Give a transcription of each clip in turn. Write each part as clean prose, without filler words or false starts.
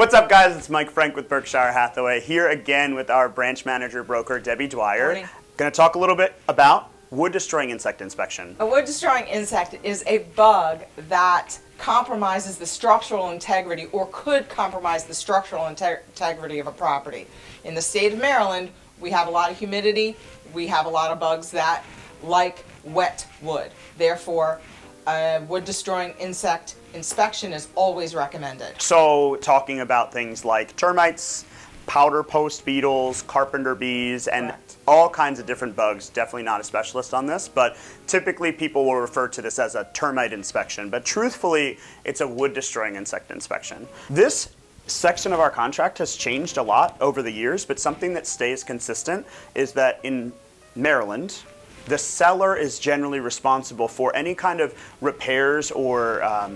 What's up, guys? It's Mike Frank with Berkshire Hathaway, here again with our branch manager broker, Debbie Dwyer. Morning. Going to talk a little bit about wood-destroying insect inspection. A wood-destroying insect is a bug that compromises the structural integrity or could compromise the structural integrity of a property. In the state of Maryland, we have a lot of humidity. We have a lot of bugs that like wet wood. Therefore, a wood-destroying insect inspection is always recommended. So talking about things like termites, powder post beetles, carpenter bees, and Correct. all kinds of different bugs. Definitely not a specialist on this, but typically people will refer to this as a termite inspection. But truthfully, it's a wood-destroying insect inspection. This section of our contract has changed a lot over the years, but something that stays consistent is that in Maryland, the seller is generally responsible for any kind of repairs or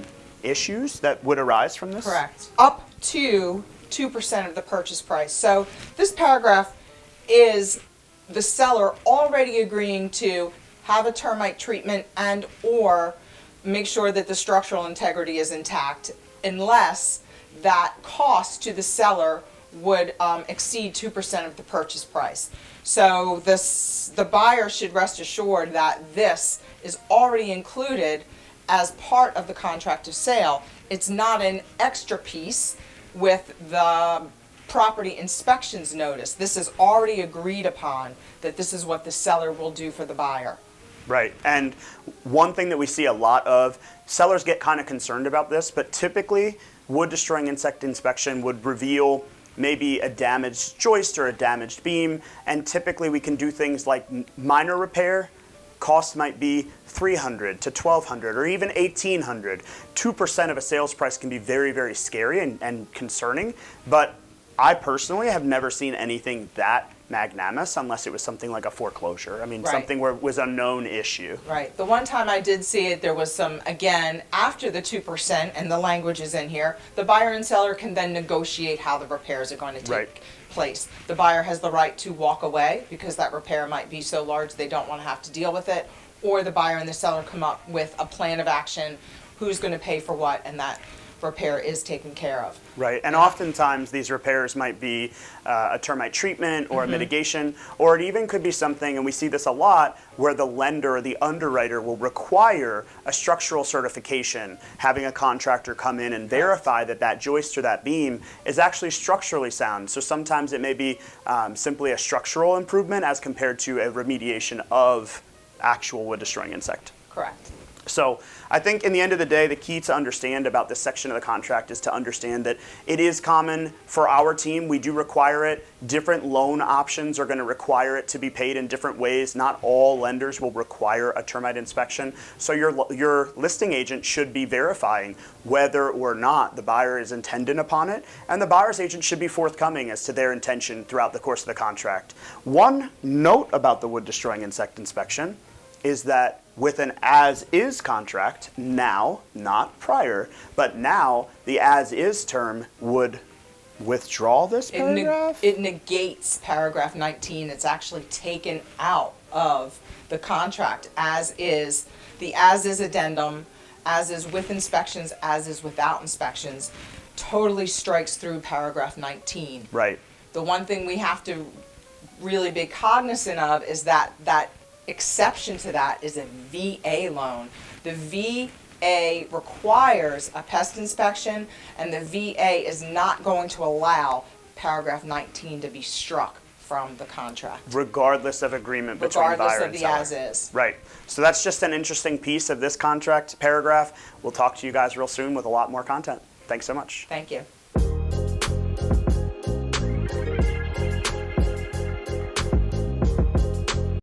issues that would arise from this? Correct. Up to 2% of the purchase price. So this paragraph is the seller already agreeing to have a termite treatment and or make sure that the structural integrity is intact, unless that cost to the seller would exceed 2% of the purchase price. So the buyer should rest assured that this is already included as part of the contract of sale. It's not an extra piece with the property inspections notice. This is already agreed upon that this is what the seller will do for the buyer. Right, and one thing that we see a lot of, sellers get kind of concerned about this, but typically wood-destroying insect inspection would reveal maybe a damaged joist or a damaged beam, and typically we can do things like minor repair. Cost might be $300 to $1,200 or even $1,800. 2% of a sales price can be very, very scary and concerning, but I personally have never seen anything that magnanimous unless it was something like a foreclosure. I mean, Right. something where it was a known issue. Right. The one time I did see it, there was some, again, after the 2%, and the language is in here, the buyer and seller can then negotiate how the repairs are going to take Right. place. The buyer has the right to walk away because that repair might be so large they don't want to have to deal with it, or the buyer and the seller come up with a plan of action, who's going to pay for what, and that repair is taken care of. Right, and oftentimes these repairs might be a termite treatment or a mitigation, or it even could be something, and we see this a lot, where the lender or the underwriter will require a structural certification, having a contractor come in and verify that that joist or that beam is actually structurally sound. So sometimes it may be simply a structural improvement as compared to a remediation of actual wood-destroying insect. Correct. So I think in the end of the day, the key to understand about this section of the contract is to understand that it is common for our team. We do require it. Different loan options are going to require it to be paid in different ways. Not all lenders will require a termite inspection. So your listing agent should be verifying whether or not the buyer is intended upon it, and the buyer's agent should be forthcoming as to their intention throughout the course of the contract. One note about the wood-destroying insect inspection is that with an as-is contract, now, not prior, but now the as-is term would withdraw this paragraph? It negates paragraph 19. It's actually taken out of the contract as is. The as-is addendum, as is with inspections, as is without inspections, totally strikes through paragraph 19. Right. The one thing we have to really be cognizant of is that exception to that is a VA loan. The VA requires a pest inspection, and the VA is not going to allow paragraph 19 to be struck from the contract. Regardless of agreement between buyer and seller. Regardless of the as-is. Right. So that's just an interesting piece of this contract paragraph. We'll talk to you guys real soon with a lot more content. Thanks so much. Thank you.